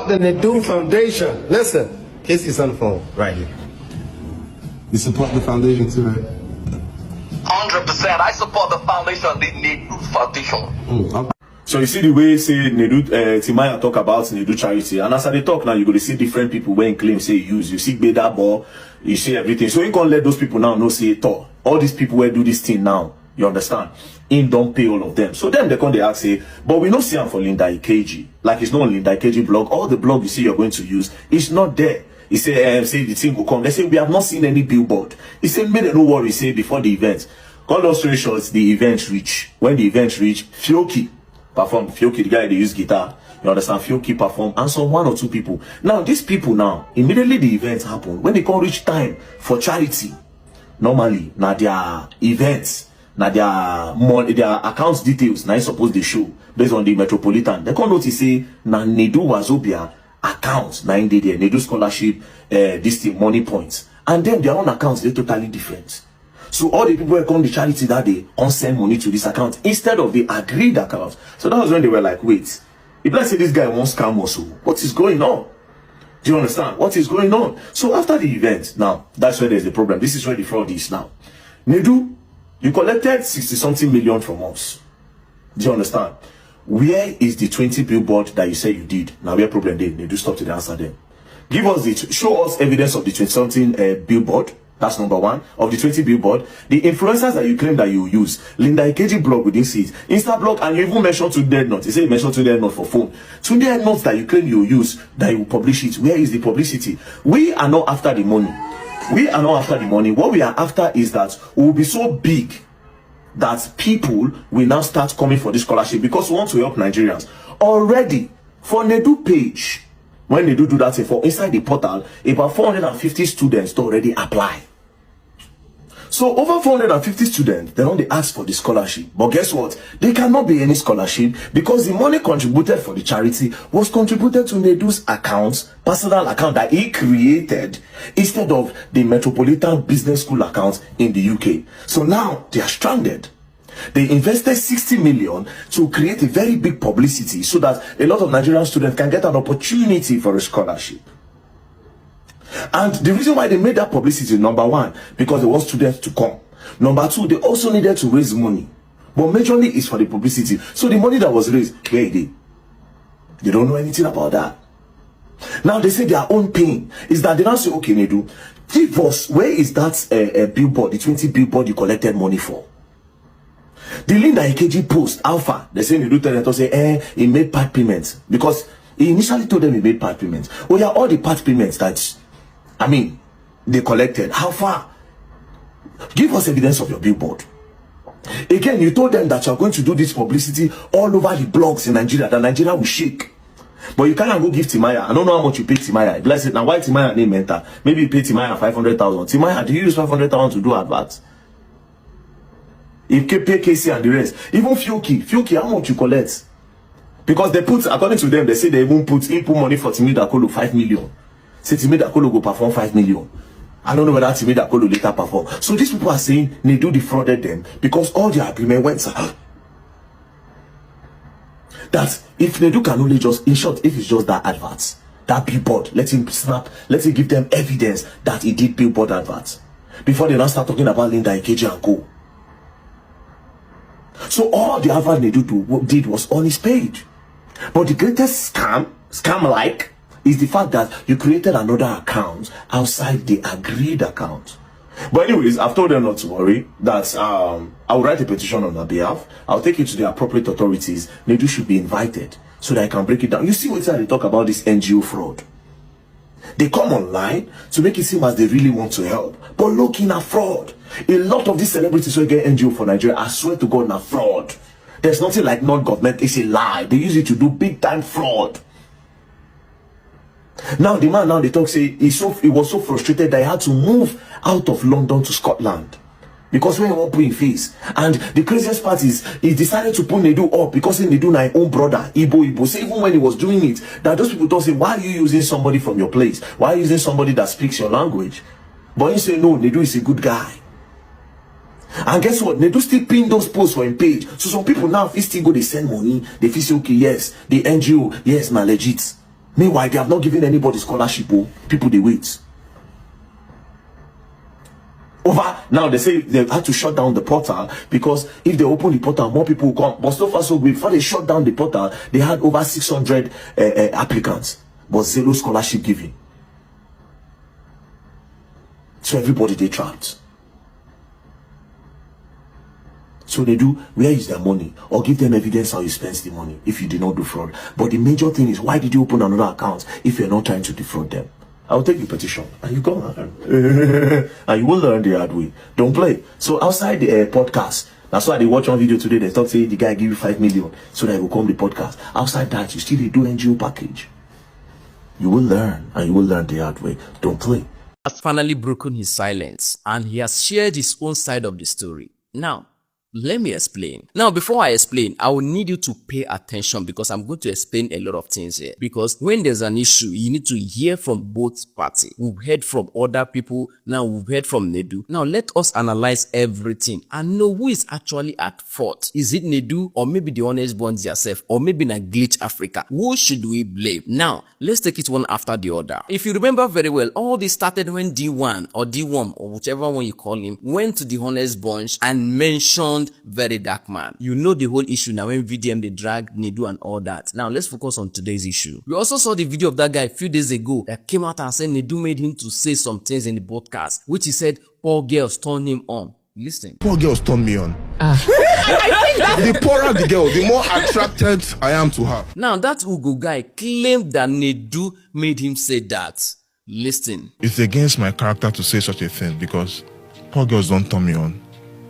support the Nedu Foundation. Listen, Casey's on the phone right here. You support the foundation too, right? 100%. I support the foundation, the Nedu Foundation. Okay. So you see the way say Nedu Timaya talk about Nedu charity, and as I talk now, you go to see different people when claim say use. You see Beda Ball, you see everything. So you can't let those people now know say it all these people will do this thing now. You understand? In don't pay all of them. So then they come they ask say, but we don't see them for Linda Ikeji. Like it's not on Linda Ikeji blog. All the blog you see you're going to use, it's not there. He say the thing will come. They say we have not seen any billboard. He said, make no worry, say before the event. Call those three shots, the event reach. When the event reach, Fioki perform. Fioki, the guy they use guitar. You understand? Fioki perform, and some 1 or 2 people. Now, these people now, immediately the event happen. When they come reach time for charity, normally, now their events, now their money, their accounts details, now suppose they show based on the metropolitan. They come notice say, now Nedu Wazobia accounts, now in there, Nedu scholarship, this thing, money points. And then their own accounts, they're totally different. So all the people who come to charity that day can send money to this account instead of the agreed account. So that was when they were like, wait, if let's say this guy wants scam also, what is going on? Do you understand? What is going on? So after the event, now, that's where there's the problem. This is where the fraud is now. Nedu, you collected 60-something million from us. Do you understand? Where is the 20 billboard that you say you did? Now, where problem there? Nedu, stop to the answer them. Give us show us evidence of the 20-something billboard. That's number 1. Of the 20 billboard, the influencers that you claim that you use, Linda Ikeji blog, we didn't see it. Insta blog, and you even mentioned Tunde Note. You say you mentioned Tunde Note for phone. Tunde Note that you claim you use, that you publish it. Where is the publicity? We are not after the money. We are not after the money. What we are after is that we will be so big that people will now start coming for this scholarship because we want to help Nigerians. Already, for Nedu page, when they do that thing for inside the portal, about 450 students to already apply. So over 450 students, they only ask for the scholarship. But guess what? There cannot be any scholarship because the money contributed for the charity was contributed to Nedu's account, personal account that he created instead of the Metropolitan Business School account in the UK. So now they are stranded. They invested 60 million to create a very big publicity so that a lot of Nigerian students can get an opportunity for a scholarship. And the reason why they made that publicity, number 1, because they want students to come. Number 2, they also needed to raise money. But majorly is for the publicity. So the money that was raised, where is it? They don't know anything about that. Now they say their own pain is that they now say, okay, Nedu, give us, where is that billboard, the 20 billboard you collected money for? The Linda Ikeji post, Alpha, they say Nedu tell them to say, he made part payments. Because he initially told them he made part payments. Oh yeah, all the part payments that, they collected. How far? Give us evidence of your billboard. Again, you told them that you're going to do this publicity all over the blogs in Nigeria, that Nigeria will shake. But you can't go give Timaya. I don't know how much you pay Timaya. Bless it. Now, why Timaya name enter? Maybe you pay Timaya 500,000. Timaya, do you use 500,000 to do adverts? If you pay Casey and the rest, even Fioki, how much you collect? Because they put, according to them, they say they even put input money for Timi Dakolo 5 million. Say Timi Dakolo go perform 5 million. I don't know whether Timi Dakolo later perform. So these people are saying Nedu defrauded them because all their agreement went that if Nedu can only just, in short, if it's just that adverts, that billboard, let him snap, let him give them evidence that he did billboard adverts before they now start talking about Linda Ikeji and co. So all the advert Nedu did was on his page. But the greatest scam is the fact that you created another account outside the agreed account. But anyways, I've told them not to worry, that I will write a petition on their behalf. I'll take it to the appropriate authorities. Nedu should be invited so that I can break it down. You see what they talk about this NGO fraud. They come online to make it seem as they really want to help. But look, in a fraud. A lot of these celebrities who get NGO for Nigeria, I swear to God, na fraud. There's nothing like non-government. It's a lie. They use it to do big time fraud. Now the man they talk say he was so frustrated that he had to move out of London to Scotland because when he won't put in face. And the craziest part is he decided to put Nedu up because Nedu na his own brother Igbo. So even when he was doing it, that those people don't say, why are you using somebody from your place? Why are you using somebody that speaks your language? But he say no, Nedu is a good guy. And guess what? Nedu still pin those posts for him page. So some people now, if still go, they send money. They feel say, okay, yes, the NGO, yes, na legit. Meanwhile, they have not given anybody scholarship. Oh, people they wait. Over now, they say they had to shut down the portal because if they open the portal, more people will come. But so far, so good. Before they shut down the portal, they had over 600 applicants, but zero scholarship given. So everybody they trapped. So they do, where is their money? Or give them evidence how you spend the money if you did not do fraud. But the major thing is, why did you open another account if you're not trying to defraud them? I will take the petition and you go learn. And you will learn the hard way. Don't play. So outside the podcast, that's why they watch one video today, they talk say the guy give you 5 million so that he will come the podcast. Outside that, you still do NGO package. You will learn and you will learn the hard way. Don't play. Has finally broken his silence and he has shared his own side of the story. Now, let me explain. Now, before I explain, I will need you to pay attention because I'm going to explain a lot of things here. Because when there's an issue, you need to hear from both parties. We've heard from other people. Now we've heard from Nedu. Now let us analyze everything and know who is actually at fault. Is it Nedu or maybe the honest ones yourself or maybe na Glitch Africa? Who should we blame? Now, let's take it one after the other. If you remember very well, all this started when D1 or D1 or whichever one you call him went to the honest bunch and mentioned Verydarkman. You know the whole issue now when VDM they drag Nedu and all that. Now let's focus on today's issue. We also saw the video of that guy a few days ago that came out and said Nedu made him to say some things in the podcast, which he said poor girls turned him on. Listen. Poor girls turn me on. The poorer the girl, the more attracted I am to her. Now that Ugo guy claimed that Nedu made him say that. Listen. It's against my character to say such a thing because poor girls don't turn me on.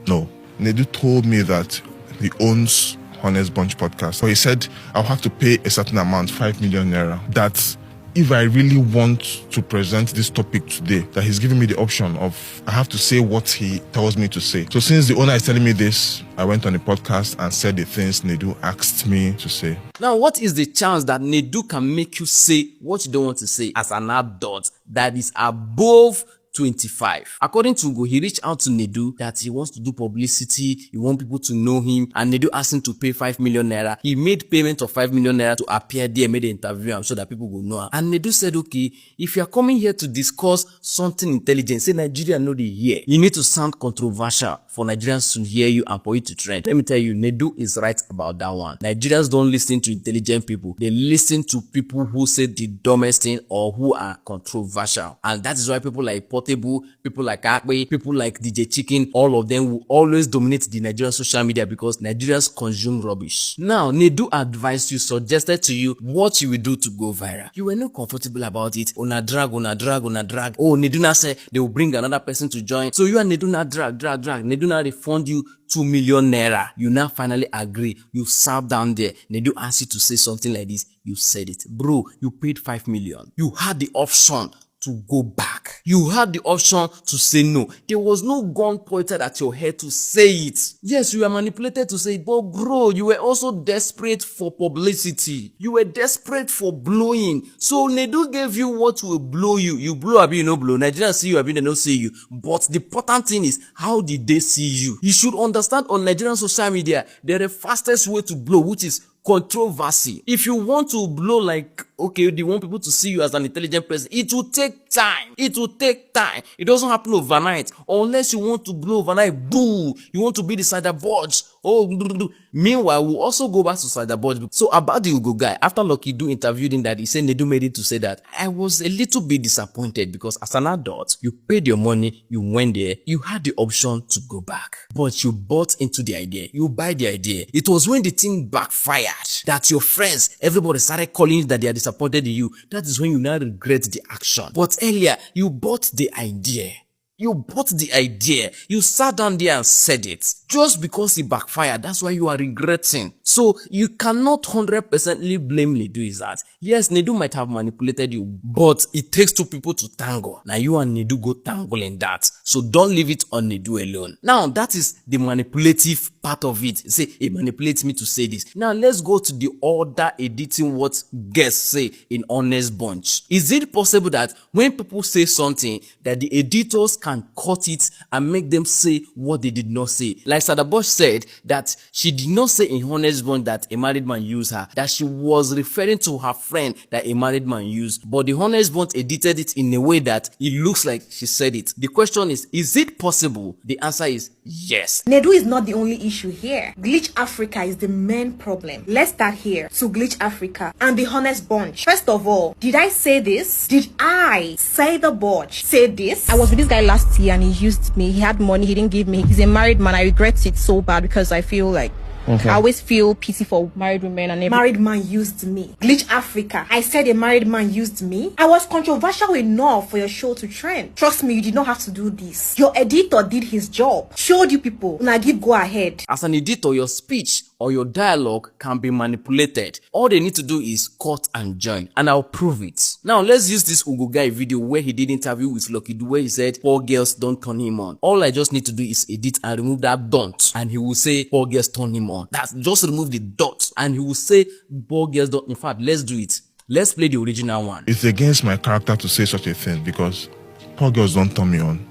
No. Nedu told me that he owns Honest Bunch podcast. So he said I'll have to pay a certain amount, 5 million naira. That if I really want to present this topic today, that he's giving me the option of I have to say what he tells me to say. So since the owner is telling me this, I went on the podcast and said the things Nedu asked me to say. Now, what is the chance that Nedu can make you say what you don't want to say as an adult that is above 25? According to Ugo, he reached out to Nedu that he wants to do publicity, he wants people to know him, and Nedu asked him to pay 5 million naira. He made payment of 5 million naira to appear there, made the interview, I'm sure that people will know him. And Nedu said, okay, if you are coming here to discuss something intelligent, say Nigeria know they hear, you need to sound controversial for Nigerians to hear you and for you to trend. Let me tell you, Nedu is right about that one. Nigerians don't listen to intelligent people. They listen to people who say the dumbest thing or who are controversial. And that is why people like Portable, people like Akwe, people like DJ Chicken, all of them will always dominate the Nigerian social media because Nigerians consume rubbish. Now, Nedu advised you, suggested to you what you will do to go viral. You were not comfortable about it. Una drag. Oh, Nedu now said they will bring another person to join. So you and Nedu now drag. Nedu now refund you 2 million naira. You now finally agree. You sat down there. Nedu asked you to say something like this. You said it. Bro, you paid 5 million. You had the option to go back. You had the option to say no. There was no gun pointed at your head to say it. Yes, you were manipulated to say it, but bro, you were also desperate for publicity. You were desperate for blowing. So Nedu gave you what will blow you. You blow, abi you no blow. Nigerians see you, abi they no see you. But the important thing is, how did they see you? You should understand on Nigerian social media, the fastest way to blow, which is controversy. If you want to blow like, okay, they want people to see you as an intelligent person, it will take time. It will take time. It doesn't happen overnight. Unless you want to blow overnight, boo, you want to be the cider budge. Oh, meanwhile, we'll also go back to cider budge. So about the Ugo guy, after Lucky Do interviewed him that he said Nedu made it to say that, I was a little bit disappointed because as an adult, you paid your money, you went there, you had the option to go back. But you bought into the idea. You buy the idea. It was when the thing backfired that your friends, everybody started calling you that they are disappointed in you. That is when you now regret the action. But earlier, you bought the idea. You bought the idea. You sat down there and said it. Just because it backfired, that's why you are regretting. So you cannot 100% blame Nedu is that. Yes, Nedu might have manipulated you, but it takes two people to tangle. Now you and Nedu go tangle in that. So don't leave it on Nedu alone. Now that is the manipulative part of it. Say, it manipulates me to say this. Now let's go to the order editing what guests say in Honest Bunch. Is it possible that when people say something that the editors can cut it and make them say what they did not say. Like Sadabosh said that she did not say in Honest Bunch that a married man used her, that she was referring to her friend that a married man used, but the Honest Bunch edited it in a way that it looks like she said it. The question is it possible? The answer is yes. Nedu is not the only issue here. Glitch Africa is the main problem. Let's start here. So Glitch Africa and the Honest Bunch. First of all, did I say this? Did I say the bunch say this? I was with this guy last year and he used me. He had money, he didn't give me. He's a married man. I regret it so bad because I feel like I always feel pity for married women and married man used me. Glitch Africa. I said a married man used me. I was controversial enough for your show to trend. Trust me, you did not have to do this. Your editor did his job. Showed you people. Now give go ahead. As an editor, your speech or your dialogue can be manipulated. All they need to do is cut and join, and I'll prove it. Now let's use this Ugo guy video where he did interview with Lucky Dube where he said 4 girls don't turn him on. All I just need to do is edit and remove that don't, and he will say 4 girls turn him on. That's just remove the dot and he will say 4 girls don't. In fact, let's do it. Let's play the original one. It's against my character to say such a thing because 4 girls don't turn me on.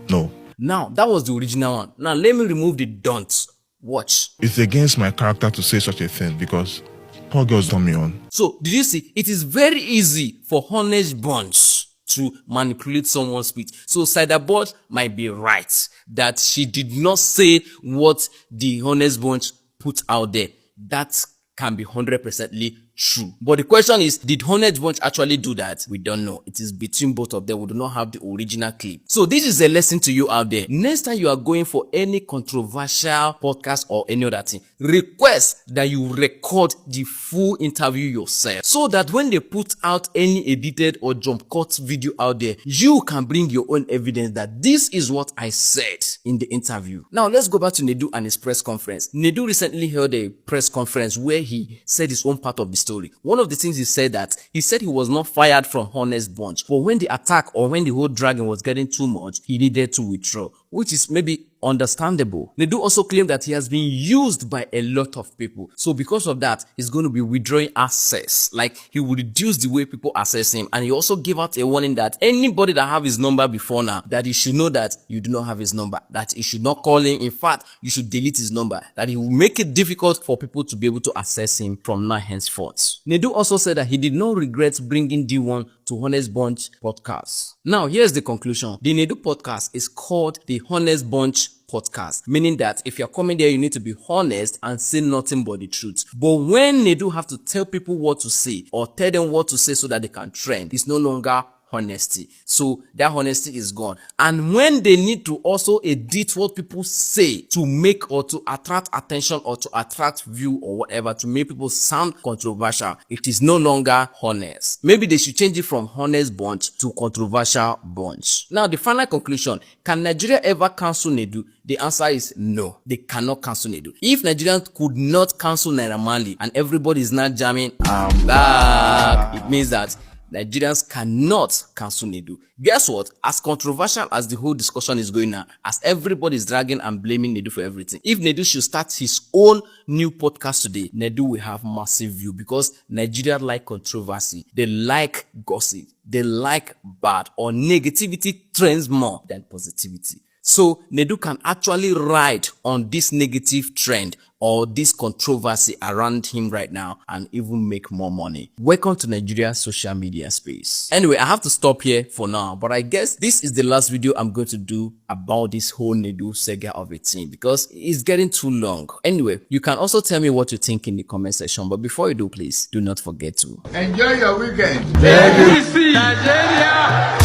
No. Now that was the original one. Now let me remove the don't. Watch. It's against my character to say such a thing because 4 girls turn me on. So did you see? It is very easy for Honest Bunch to manipulate someone's speech. So Sadabosh might be right that she did not say what the Honest Bunch put out there. That can be 100% true. But the question is, did Honest Bunch actually do that? We don't know. It is between both of them. We do not have the original clip. So this is a lesson to you out there. Next time you are going for any controversial podcast or any other thing, request that you record the full interview yourself so that when they put out any edited or jump cut video out there, you can bring your own evidence that this is what I said in the interview. Now let's go back to Nedu and his press conference. Nedu recently held a press conference where he said his own part of the story. One of the things he said he was not fired from Honest Bunch, but when the attack or when the whole dragging was getting too much, he needed to withdraw, which is maybe understandable. Nedu also claimed that he has been used by a lot of people. So because of that, he's going to be withdrawing access. Like he will reduce the way people access him. And he also gave out a warning that anybody that have his number before now, that he should know that you do not have his number, that he should not call him. In fact, you should delete his number, that he will make it difficult for people to be able to access him from now henceforth. Nedu also said that he did not regret bringing D1 to Honest Bunch podcast. Now, here's the conclusion. The Nedu podcast is called the Honest Bunch podcast, meaning that if you're coming there, you need to be honest and say nothing but the truth. But when Nedu have to tell people what to say or tell them what to say so that they can trend, it's no longer honesty. So that honesty is gone. And when they need to also edit what people say to make or to attract attention or to attract view or whatever, to make people sound controversial, it is no longer honest. Maybe they should change it from Honest Bunch to Controversial Bunch. Now the final conclusion, can Nigeria ever cancel Nedu? The answer is no, they cannot cancel Nedu. If Nigerians could not cancel Naira Marley and everybody is not jamming, I'm back, it means that Nigerians cannot cancel Nedu. Guess what? As controversial as the whole discussion is going now, as everybody is dragging and blaming Nedu for everything, if Nedu should start his own new podcast today, Nedu will have massive view because Nigeria like controversy. They like gossip. They like bad or negativity trends more than positivity. So Nedu can actually ride on this negative trend or this controversy around him right now and even make more money. Welcome to Nigeria's social media space. Anyway, I have to stop here for now, but I guess this is the last video I'm going to do about this whole Nedu saga of a thing because it's getting too long. Anyway, you can also tell me what you think in the comment section, but before you do, please do not forget to enjoy your weekend. Nigeria!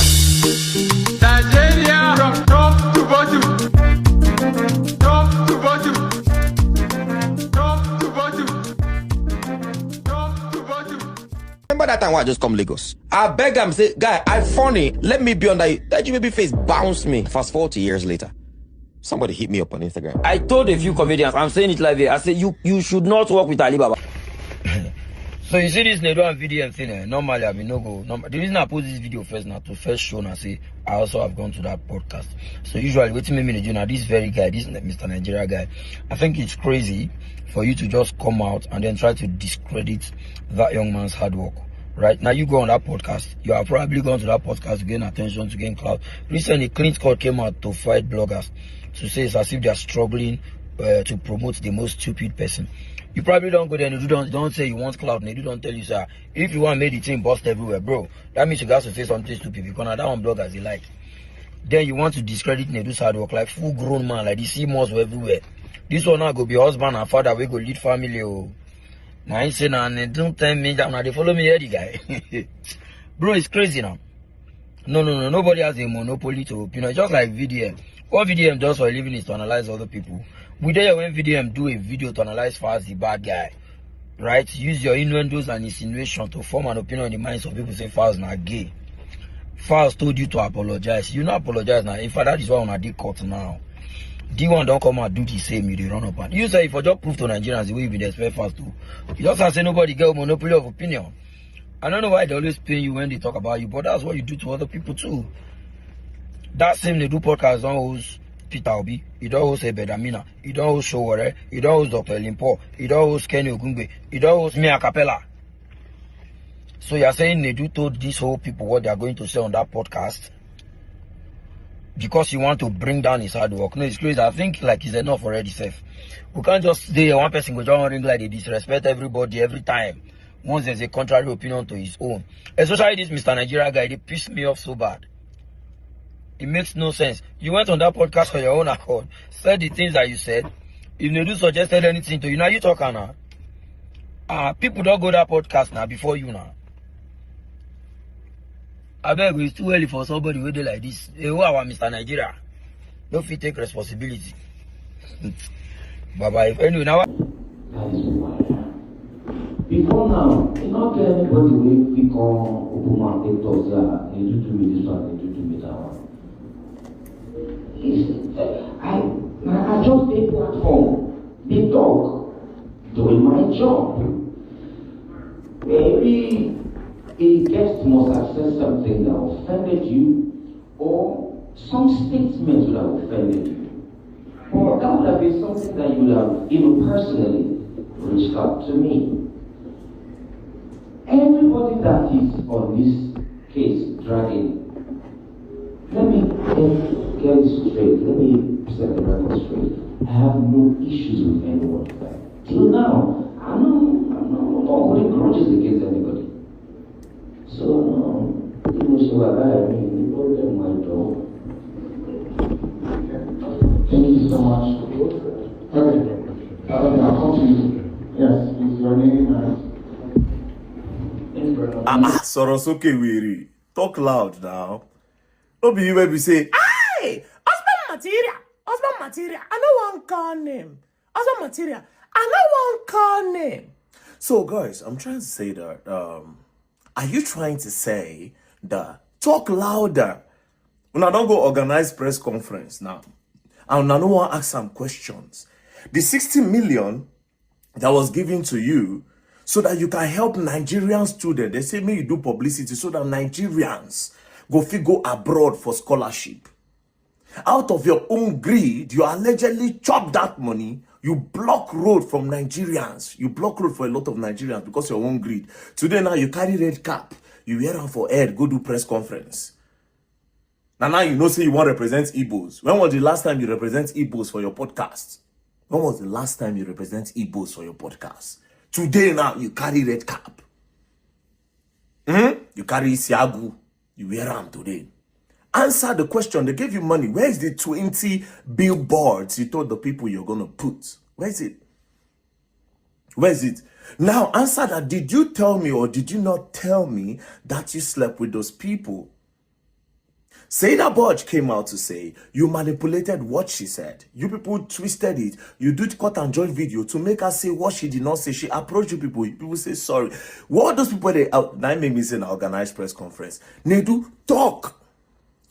Nigeria! From top to bottom. Top to bottom. Top to bottom. Top to bottom. Remember that time when I just come Lagos? I beg him, say, guy, I funny. Let me be on that. That baby face bounced me. Fast 40 years later. Somebody hit me up on Instagram. I told a few comedians, I'm saying it live here. I said, you should not work with Alibaba. So you see this Nedu and VDM thing, normally I mean no go. The reason I post this video first now to first show and say I also have gone to that podcast. So usually waiting me do now this very guy, this Mr. Nigeria guy, I think it's crazy for you to just come out and then try to discredit that young man's hard work. Right now, you go on that podcast. You are probably going to that podcast to gain attention, to gain clout. Recently, Clint Scott came out to fight bloggers to say it's as if they are struggling to promote the most stupid person. You probably don't go there and you don't say you want clout, and you don't tell you, sir, if you want to make the team bust everywhere, bro, that means you got to say something stupid because now that one bloggers they like. Then you want to discredit Nedu's hard work like full grown man, like the sea moss everywhere. This one now go be husband and father, we go lead family. Oh. Now I say now, don't tell me that now they follow me here, the guy. Bro, it's crazy now. No, nobody has a monopoly to opinion. Just like VDM. What VDM does for a living is to analyze other people. We there when VDM do a video to analyze Faz the bad guy. Right? Use your innuendos and insinuation to form an opinion in the minds of people say Faz not gay. Faz told you to apologize. You not apologize now. In fact, that is why on a D court now. D1 don't come and do the same, you they run up and you say if I just prove to Nigerians the way you be expect Faz to. You just have to say nobody get a monopoly of opinion. I don't know why they always pay you when they talk about you, but that's what you do to other people too. That same they do podcast don't host Peter Obi, he don't host Bedamina, he don't host Showore, he don't host Dr. Limpo, he don't host Kenny Ogungbe, he don't host Mia Capella. So you're saying Nedu told these whole people what they are going to say on that podcast because you want to bring down his hard work? No, it's crazy. I think like it's enough already, safe. We can't just stay one person go down ring like they disrespect everybody every time. Once there's a contrary opinion to his own. Especially this Mr. Nigeria guy, they pissed me off so bad. It makes no sense. You went on that podcast on your own accord, said the things that you said. If Nedu suggested anything to you, now you talk now. People don't go that podcast now before you now. I beg you, it's too early for somebody who do like this. Who are Mr. Nigeria? Don't fit take responsibility. Bye-bye. Anyway, now... Before now, you not get anybody will pick on Obama and take talks that they do to me this one, they do to me that one. I just a platform, big talk, doing my job. Maybe a guest must have said something that offended you, or some statements would have offended you. Or that would have been something that you would have even personally reached out to me. Everybody that is on this case dragging, let me get it straight. Let me set the record straight. I have no issues with anyone. Till now, I'm not holding grudges against anybody. So, people say, well, I mean, you told them my job. Thank you so much. Okay. I'll come to you. Yes, is your name and... Sorosoke weary. Talk loud now. Don't be you where we say, hey, husband material. I don't want call name. Husband material. I don't want call name. So guys, I'm trying to say that, are you trying to say that talk louder? When I don't go organize press conference now, and I don't want to ask some questions. The 60 million that was given to you so that you can help Nigerian students. They say, may you do publicity so that Nigerians go abroad for scholarship. Out of your own greed, you allegedly chop that money. You block road from Nigerians. You block road for a lot of Nigerians because of your own greed. Today now you carry red cap. You wear them for head, go do press conference. Now you know say you want to represent Igbos. When was the last time you represent Igbos for your podcast? When was the last time you represent Igbos for your podcast? Today now, you carry red cap. You carry Siagu. You wear them today. Answer the question. They gave you money. Where is the 20 billboards you told the people you're going to put? Where is it? Where is it? Now, answer that. Did you tell me or did you not tell me that you slept with those people? Seda Bodge came out to say, you manipulated what she said. You people twisted it. You did cut and join video to make her say what she did not say. She approached you people. You people say sorry. What those people, that made me say an organized press conference. Nedu, talk.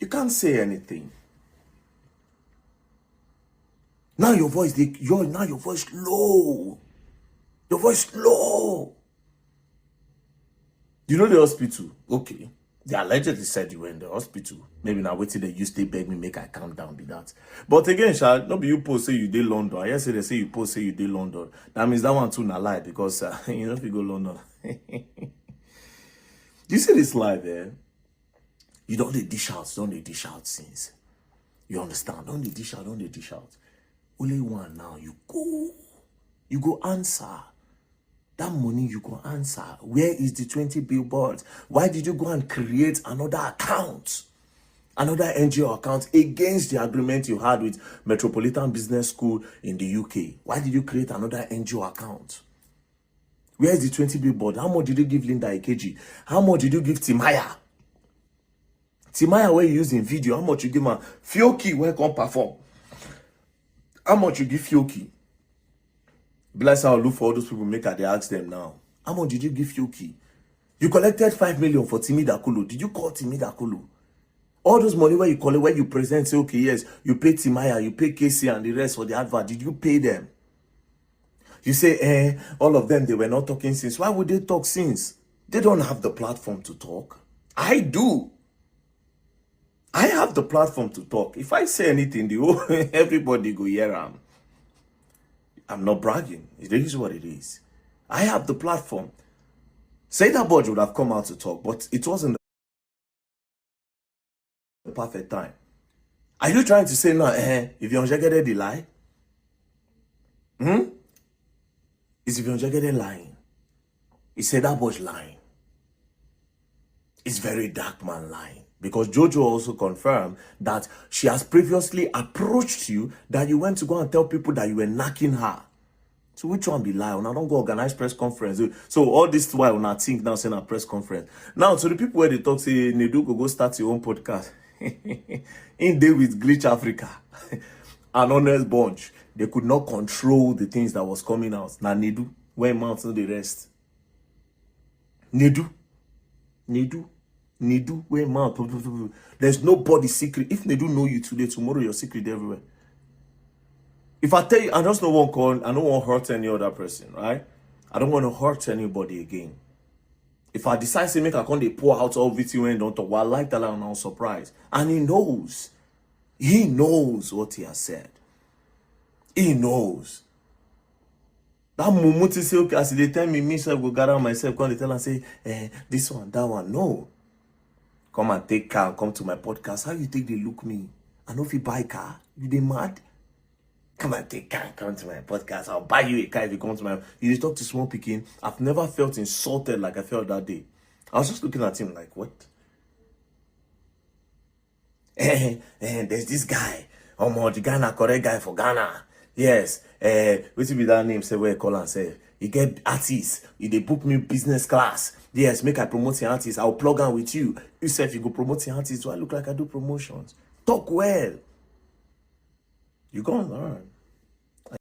You can't say anything. Now your voice, now your voice low. Your voice low. You know the hospital? Okay. They allegedly said you were in the hospital. Maybe now wait till they used to beg me make I calm down be that. But again, Shad, no be you post say you did London. I hear say they say you post say you did London. That means that one too na lie because you know if you go London. Do you see this live, eh? You don't need dish out since. You understand? Don't need dish out. Only one now. You go answer. That money you go answer. Where is the 20 billboards? Why did you go and create another account? Another NGO account against the agreement you had with Metropolitan Business School in the UK? Why did you create another NGO account? Where is the 20 billboard? How much did you give Linda Ikeji? How much did you give Timaya? Timaya, where you use in video, how much you give her? Fioki, where come perform? How much you give Fioki? Bless how I look for all those people, make her, they ask them now. How much did you give Fioki? You collected 5 million for Timi Dakulu. Did you call Timi Dakulu? All those money where you collect, where you present, say, okay, yes, you pay Timaya, you pay Casey and the rest for the advert. Did you pay them? You say, all of them, they were not talking since. Why would they talk since? They don't have the platform to talk. I do. I have the platform to talk. If I say anything, everybody go hear am. I'm not bragging. It is what it is. I have the platform. Say that Budge would have come out to talk, but it wasn't the perfect time. Are you trying to say now, if you're Jegede the lie? Is if you're Jegede lying? He said that Budge lying. It's Verydarkman lying. Because Jojo also confirmed that she has previously approached you, that you went to go and tell people that you were knocking her. So which one be lie? Now don't go organize press conference. So all this while when I think now saying a press conference. Now to the people where they talk say Nedu go start your own podcast. In day with Glitch Africa. An honest bunch. They could not control the things that was coming out. Now Nedu, where mountain the rest. Nedu, where mouth. There's nobody's secret. If Nedu know you today, tomorrow your secret everywhere. If I tell you, I just don't want to I don't want to hurt any other person, right? I don't want to hurt anybody again. If I decide to make a con, they pour out all video and don't talk, well, I like that I'm not surprised. And he knows. He knows what he has said. He knows. That moment to say, okay, as they tell me myself, go gather myself, come they tell and say, this one, that one. No. Come and take car, come to my podcast. How you think they look me? I know if you buy car, you they mad? Come and take car, come to my podcast. I'll buy you a car if you come to my... You talk to small picking. I've never felt insulted like I felt that day. I was just looking at him like, what? There's this guy. The Ghana, correct guy for Ghana. Yes. What's be that name? Say where call and say. You get artists. They book me business class. Yes, make I promote your artists. I'll plug on with you. You say if you go promote your artists, do I look like I do promotions? Talk well. You go and learn.